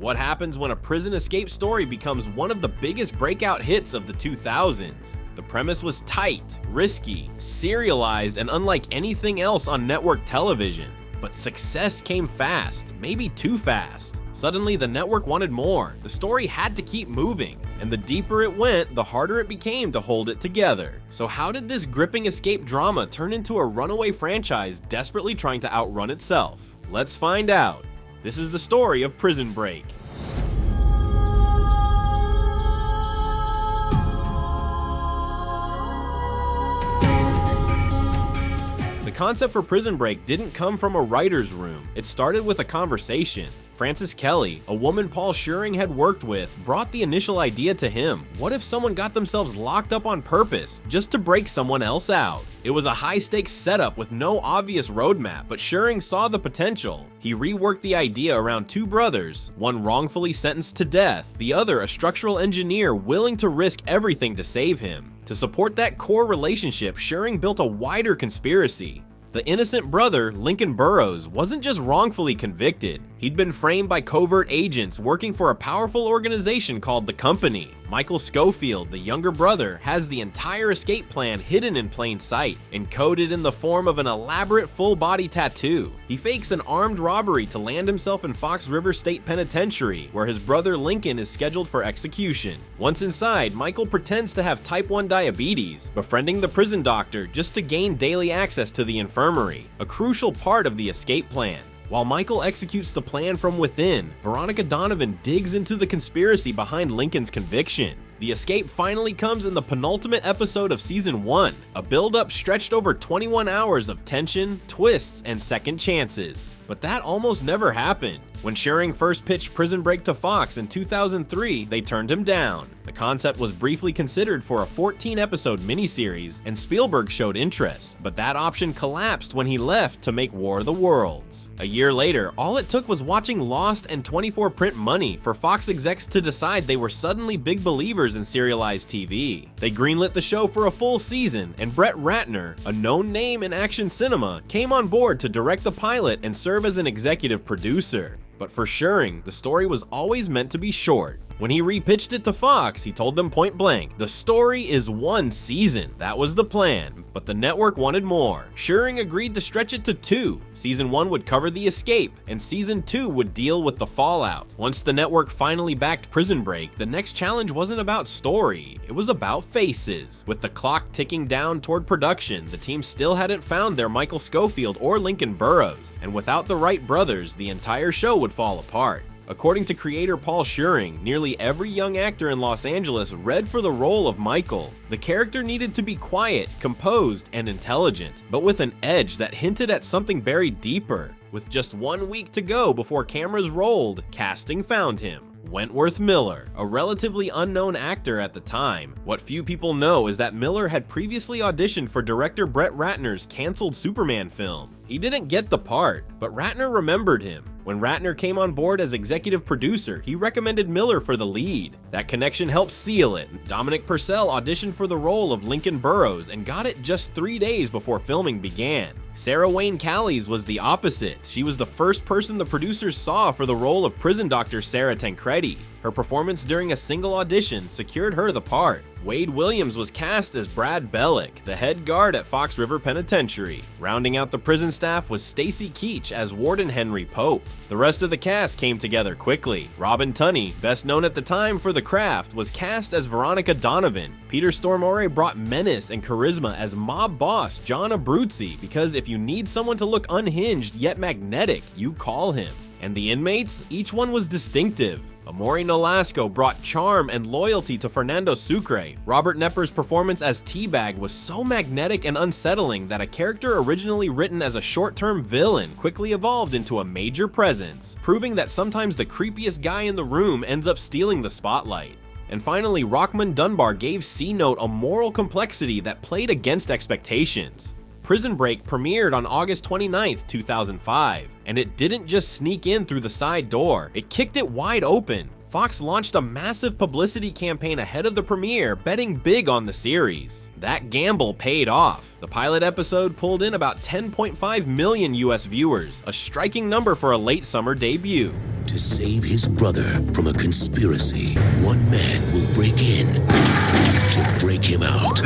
What happens when a prison escape story becomes one of the biggest breakout hits of the 2000s? The premise was tight, risky, serialized, and unlike anything else on network television. But success came fast, maybe too fast. Suddenly, the network wanted more. The story had to keep moving, and the deeper it went, the harder it became to hold it together. So how did this gripping escape drama turn into a runaway franchise desperately trying to outrun itself? Let's find out. This is the story of Prison Break. The concept for Prison Break didn't come from a writer's room. It started with a conversation. Frances Kelly, a woman Paul Scheuring had worked with, brought the initial idea to him. What if someone got themselves locked up on purpose, just to break someone else out? It was a high-stakes setup with no obvious roadmap, but Scheuring saw the potential. He reworked the idea around two brothers, one wrongfully sentenced to death, the other a structural engineer willing to risk everything to save him. To support that core relationship, Scheuring built a wider conspiracy. The innocent brother, Lincoln Burrows, wasn't just wrongfully convicted. He'd been framed by covert agents working for a powerful organization called The Company. Michael Schofield, the younger brother, has the entire escape plan hidden in plain sight, encoded in the form of an elaborate full-body tattoo. He fakes an armed robbery to land himself in Fox River State Penitentiary, where his brother Lincoln is scheduled for execution. Once inside, Michael pretends to have type 1 diabetes, befriending the prison doctor just to gain daily access to the infirmary, a crucial part of the escape plan. While Michael executes the plan from within, Veronica Donovan digs into the conspiracy behind Lincoln's conviction. The escape finally comes in the penultimate episode of Season 1, a build-up stretched over 21 hours of tension, twists, and second chances. But that almost never happened. When Scheuring first pitched Prison Break to Fox in 2003, they turned him down. The concept was briefly considered for a 14-episode miniseries, and Spielberg showed interest, but that option collapsed when he left to make War of the Worlds. A year later, all it took was watching Lost and 24 print money for Fox execs to decide they were suddenly big believers in serialized TV. They greenlit the show for a full season, and Brett Ratner, a known name in action cinema, came on board to direct the pilot and serve as an executive producer. But for Scheuring, the story was always meant to be short. When he repitched it to Fox, he told them point blank, the story is one season. That was the plan, but the network wanted more. Scheuring agreed to stretch it to 2. Season 1 would cover the escape, and Season 2 would deal with the fallout. Once the network finally backed Prison Break, the next challenge wasn't about story, it was about faces. With the clock ticking down toward production, the team still hadn't found their Michael Schofield or Lincoln Burrows, and without the right brothers, the entire show would fall apart. According to creator Paul Scheuring, nearly every young actor in Los Angeles read for the role of Michael. The character needed to be quiet, composed, and intelligent, but with an edge that hinted at something buried deeper. With just 1 week to go before cameras rolled, casting found him. Wentworth Miller, a relatively unknown actor at the time. What few people know is that Miller had previously auditioned for director Brett Ratner's canceled Superman film. He didn't get the part, but Ratner remembered him. When Ratner came on board as executive producer, he recommended Miller for the lead. That connection helped seal it. Dominic Purcell auditioned for the role of Lincoln Burrows and got it just 3 days before filming began. Sarah Wayne Callies was the opposite. She was the first person the producers saw for the role of prison doctor Sarah Tancredi. Her performance during a single audition secured her the part. Wade Williams was cast as Brad Bellick, the head guard at Fox River Penitentiary. Rounding out the prison staff was Stacy Keach as Warden Henry Pope. The rest of the cast came together quickly. Robin Tunney, best known at the time for The Craft, was cast as Veronica Donovan. Peter Stormare brought menace and charisma as mob boss John Abruzzi, because if you need someone to look unhinged yet magnetic, you call him. And the inmates? Each one was distinctive. Amaury Nolasco brought charm and loyalty to Fernando Sucre. Robert Knepper's performance as Teabag was so magnetic and unsettling that a character originally written as a short-term villain quickly evolved into a major presence, proving that sometimes the creepiest guy in the room ends up stealing the spotlight. And finally, Rockman Dunbar gave C-Note a moral complexity that played against expectations. Prison Break premiered on August 29, 2005, and it didn't just sneak in through the side door, it kicked it wide open. Fox launched a massive publicity campaign ahead of the premiere, betting big on the series. That gamble paid off. The pilot episode pulled in about 10.5 million US viewers, a striking number for a late summer debut. To save his brother from a conspiracy, one man will break in to break him out.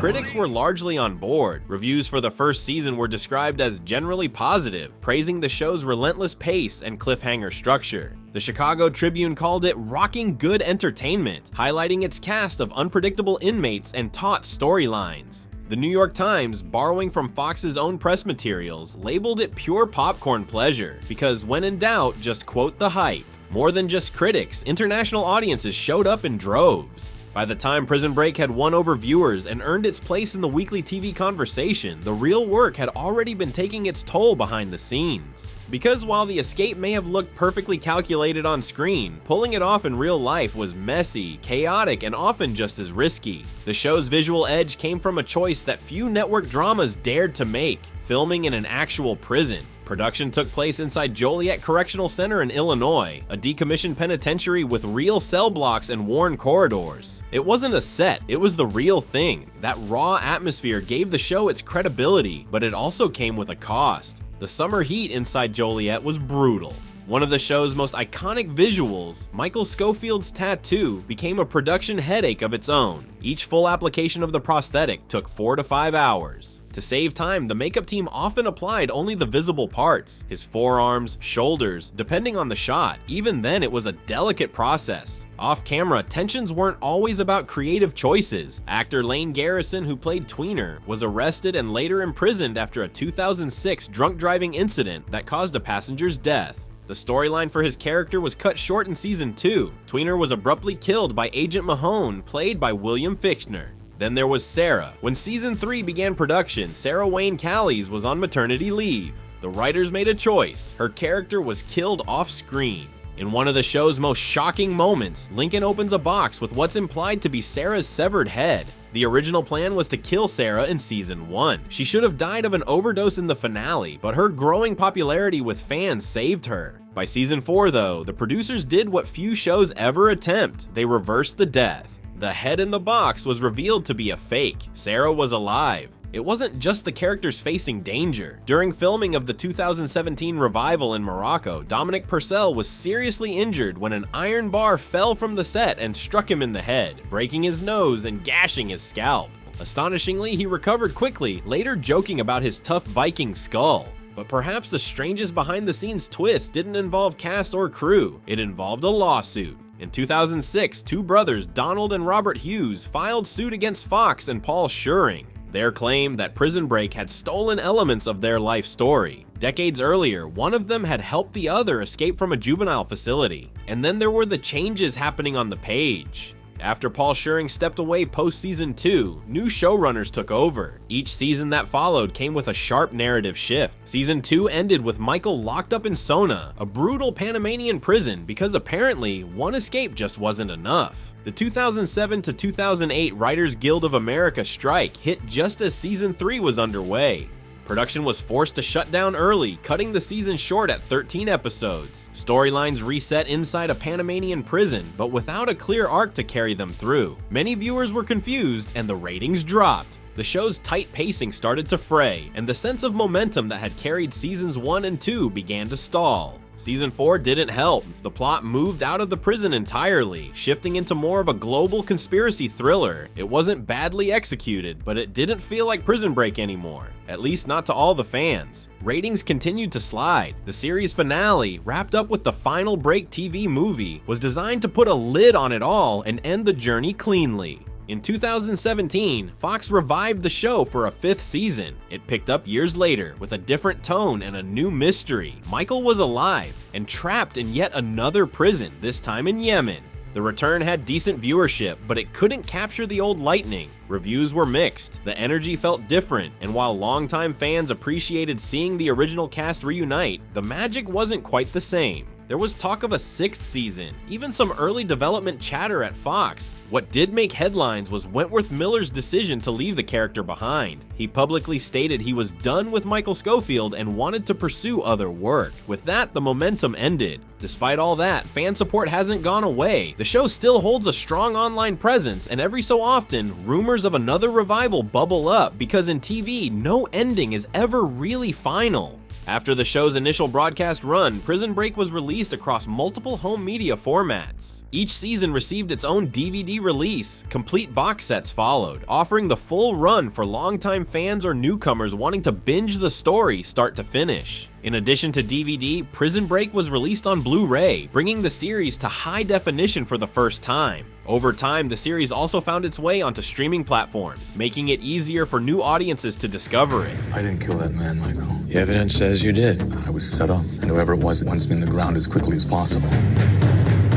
Critics were largely on board. Reviews for the first season were described as generally positive, praising the show's relentless pace and cliffhanger structure. The Chicago Tribune called it rocking good entertainment, highlighting its cast of unpredictable inmates and taut storylines. The New York Times, borrowing from Fox's own press materials, labeled it pure popcorn pleasure, because when in doubt, just quote the hype. More than just critics, international audiences showed up in droves. By the time Prison Break had won over viewers and earned its place in the weekly TV conversation, the real work had already been taking its toll behind the scenes. Because while the escape may have looked perfectly calculated on screen, pulling it off in real life was messy, chaotic, and often just as risky. The show's visual edge came from a choice that few network dramas dared to make: filming in an actual prison. Production took place inside Joliet Correctional Center in Illinois, a decommissioned penitentiary with real cell blocks and worn corridors. It wasn't a set, it was the real thing. That raw atmosphere gave the show its credibility, but it also came with a cost. The summer heat inside Joliet was brutal. One of the show's most iconic visuals, Michael Scofield's tattoo, became a production headache of its own. Each full application of the prosthetic took 4 to 5 hours. To save time, the makeup team often applied only the visible parts, his forearms, shoulders, depending on the shot. Even then, it was a delicate process. Off camera, tensions weren't always about creative choices. Actor Lane Garrison, who played Tweener, was arrested and later imprisoned after a 2006 drunk driving incident that caused a passenger's death. The storyline for his character was cut short in season 2. Tweener was abruptly killed by Agent Mahone, played by William Fichtner. Then there was Sarah. When season 3 began production, Sarah Wayne Callies was on maternity leave. The writers made a choice. Her character was killed off screen. In one of the show's most shocking moments, Lincoln opens a box with what's implied to be Sarah's severed head. The original plan was to kill Sarah in season 1. She should have died of an overdose in the finale, but her growing popularity with fans saved her. By season 4 though, the producers did what few shows ever attempt. They reversed the death. The head in the box was revealed to be a fake. Sarah was alive. It wasn't just the characters facing danger. During filming of the 2017 revival in Morocco, Dominic Purcell was seriously injured when an iron bar fell from the set and struck him in the head, breaking his nose and gashing his scalp. Astonishingly, he recovered quickly, later joking about his tough Viking skull. But perhaps the strangest behind-the-scenes twist didn't involve cast or crew. It involved a lawsuit. In 2006, two brothers, Donald and Robert Hughes, filed suit against Fox and Paul Scheuring. Their claim that Prison Break had stolen elements of their life story. Decades earlier, one of them had helped the other escape from a juvenile facility. And then there were the changes happening on the page. After Paul Scheuring stepped away post-season 2, new showrunners took over. Each season that followed came with a sharp narrative shift. Season 2 ended with Michael locked up in Sona, a brutal Panamanian prison, because apparently one escape just wasn't enough. The 2007 to 2008 Writers Guild of America strike hit just as season 3 was underway. Production was forced to shut down early, cutting the season short at 13 episodes. Storylines reset inside a Panamanian prison, but without a clear arc to carry them through. Many viewers were confused, and the ratings dropped. The show's tight pacing started to fray, and the sense of momentum that had carried seasons 1 and 2 began to stall. Season 4 didn't help. The plot moved out of the prison entirely, shifting into more of a global conspiracy thriller. It wasn't badly executed, but it didn't feel like Prison Break anymore, at least not to all the fans. Ratings continued to slide. The series finale, wrapped up with the final Break TV movie, was designed to put a lid on it all and end the journey cleanly. In 2017, Fox revived the show for a 5th season. It picked up years later with a different tone and a new mystery. Michael was alive and trapped in yet another prison, this time in Yemen. The return had decent viewership, but it couldn't capture the old lightning. Reviews were mixed, the energy felt different, and while longtime fans appreciated seeing the original cast reunite, the magic wasn't quite the same. There was talk of a 6th season, even some early development chatter at Fox. What did make headlines was Wentworth Miller's decision to leave the character behind. He publicly stated he was done with Michael Scofield and wanted to pursue other work. With that, the momentum ended. Despite all that, fan support hasn't gone away. The show still holds a strong online presence, and every so often, rumors of another revival bubble up because in TV, no ending is ever really final. After the show's initial broadcast run, Prison Break was released across multiple home media formats. Each season received its own DVD release. Complete box sets followed, offering the full run for longtime fans or newcomers wanting to binge the story start to finish. In addition to DVD, Prison Break was released on Blu-ray, bringing the series to high definition for the first time. Over time, the series also found its way onto streaming platforms, making it easier for new audiences to discover it. I didn't kill that man, Michael. The evidence says you did. I was set up, and whoever it was wants me in the ground as quickly as possible.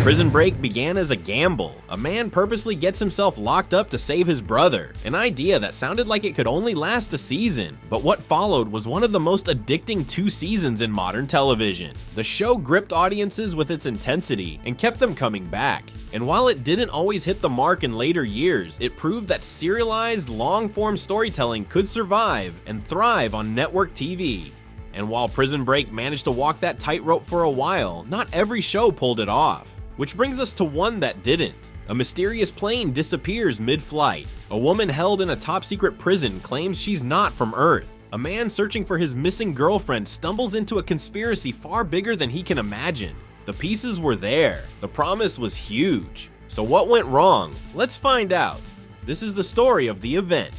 Prison Break began as a gamble. A man purposely gets himself locked up to save his brother, an idea that sounded like it could only last a season. But what followed was one of the most addicting 2 seasons in modern television. The show gripped audiences with its intensity and kept them coming back. And while it didn't always hit the mark in later years, it proved that serialized, long-form storytelling could survive and thrive on network TV. And while Prison Break managed to walk that tightrope for a while, not every show pulled it off. Which brings us to one that didn't. A mysterious plane disappears mid-flight. A woman held in a top-secret prison claims she's not from Earth. A man searching for his missing girlfriend stumbles into a conspiracy far bigger than he can imagine. The pieces were there. The promise was huge. So what went wrong? Let's find out. This is the story of the event.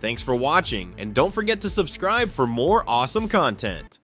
Thanks for watching, and don't forget to subscribe for more awesome content.